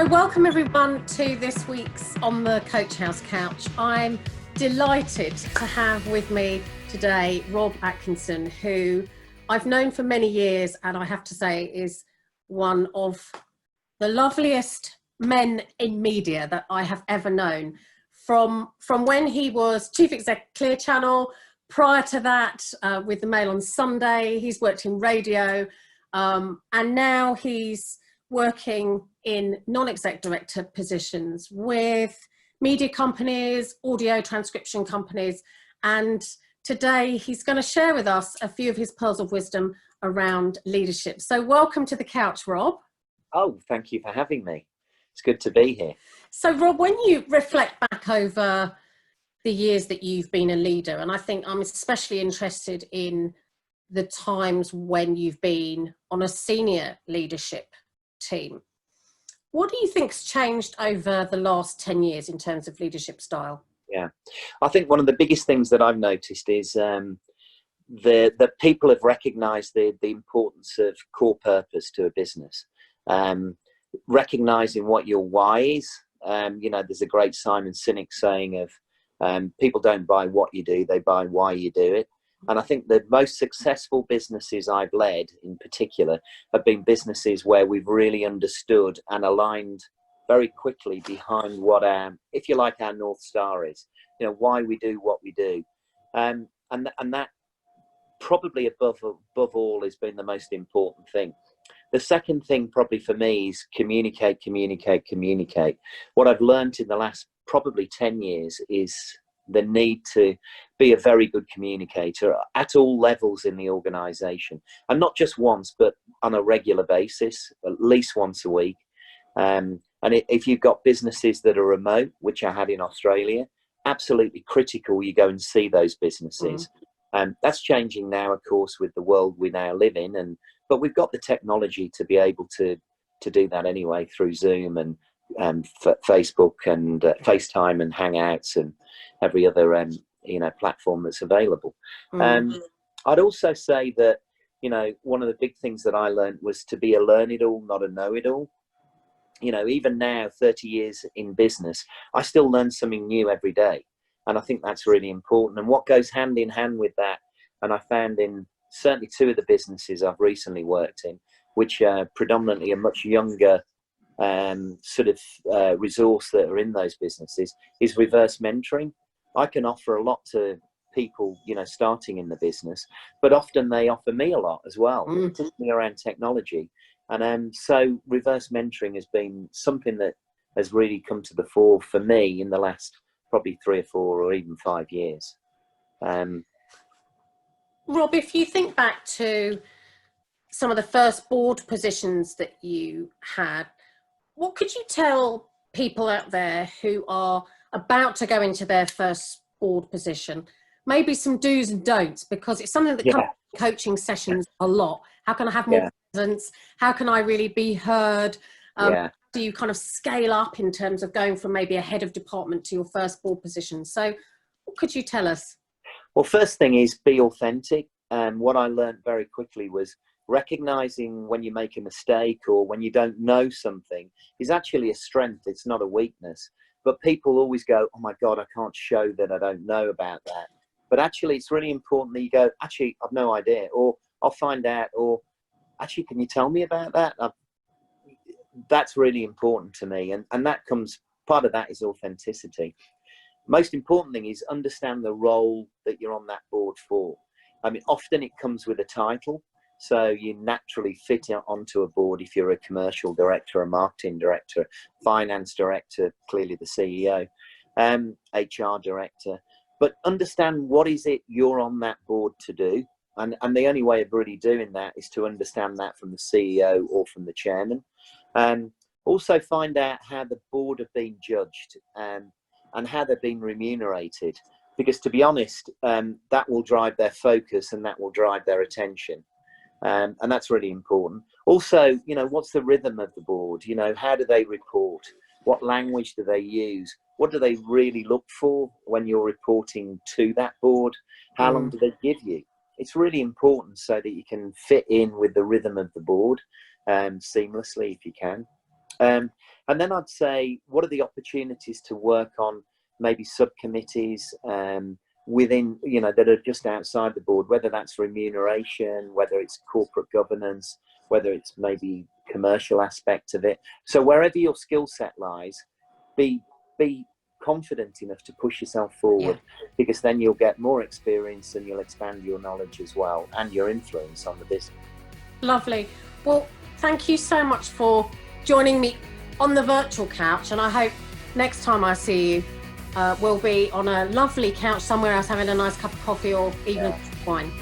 So welcome everyone to this week's On the Coach House Couch. I'm delighted to have with me today Rob Atkinson, who I've known for many years, and I have to say is one of the loveliest men in media that I have ever known. From when he was Chief Exec Clear Channel, prior to that with the Mail on Sunday, he's worked in radio, and now he's working in non-exec director positions with media companies, audio transcription companies, and today he's going to share with us a few of his pearls of wisdom around leadership. So welcome to the couch, Rob. Oh, thank you for having me. It's good to be here. So Rob, when you reflect back over the years that you've been a leader, and I think I'm especially interested in the times when you've been on a senior leadership team, what do you think's changed over the last 10 years in terms of leadership style? Yeah, I think one of the biggest things that I've noticed is that people have recognised the importance of core purpose to a business. Recognising what your why is. There's a great Simon Sinek saying of people don't buy what you do, they buy why you do it. And I think the most successful businesses I've led in particular have been businesses where we've really understood and aligned very quickly behind what our, if you like, our North Star is, why we do what we do. And that probably above all has been the most important thing. The second thing probably for me is communicate. What I've learned in the last probably 10 years is the need to be a very good communicator at all levels in the organisation, and not just once, but on a regular basis, at least once a week. And if you've got businesses that are remote, which I had in Australia, absolutely critical you go and see those businesses. That's changing now, of course, with the world we now live in, but we've got the technology to be able to do that anyway through Zoom and Facebook and FaceTime and Hangouts and every other platform that's available. I'd also say that one of the big things that I learned was to be a learn-it-all, not a know-it-all. Even now, 30 years in business, I still learn something new every day, and I think that's really important. And what goes hand in hand with that, and I found in certainly two of the businesses I've recently worked in, which are predominantly a much younger resource that are in those businesess, is reverse mentoring. I can offer a lot to people, starting in the business, but often they offer me a lot as well, particularly around technology. And so reverse mentoring has been something that has really come to the fore for me in the last probably 3 or 4 or even 5 years. Rob, if you think back to some of the first board positions that you had, what could you tell people out there who are about to go into their first board position? Maybe some do's and don'ts, because it's something that comes in coaching sessions a lot. How can I have more presence? How can I really be heard? Do you kind of scale up in terms of going from maybe a head of department to your first board position? So what could you tell us? Well, first thing is be authentic. What I learned very quickly was recognizing when you make a mistake or when you don't know something is actually a strength. It's not a weakness. But people always go, oh my God, I can't show that I don't know about that. But actually, it's really important that you go, actually, I've no idea, or I'll find out, or actually, can you tell me about that? That's really important to me. And that comes, part of that is authenticity. Most important thing is understand the role that you're on that board for. I mean, often it comes with a title. So you naturally fit onto a board if you're a commercial director, a marketing director, finance director, clearly the CEO, HR director. But understand what is it you're on that board to do. And the only way of really doing that is to understand that from the CEO or from the chairman. Also find out how the board have been judged and how they've been remunerated. Because to be honest, that will drive their focus and that will drive their attention. And that's really important. Also, what's the rhythm of the board? How do they report? What language do they use? What do they really look for when you're reporting to that board? How long do they give you? It's really important so that you can fit in with the rhythm of the board seamlessly if you can. And then I'd say, what are the opportunities to work on maybe subcommittees within, that are just outside the board, whether that's remuneration, whether it's corporate governance, whether it's maybe commercial aspect of it. So wherever your skill set lies, be confident enough to push yourself forward, because then you'll get more experience and you'll expand your knowledge as well and your influence on the business. Lovely. Well, thank you so much for joining me on the virtual couch, and I hope next time I see you we'll be on a lovely couch somewhere else having a nice cup of coffee or even a wine.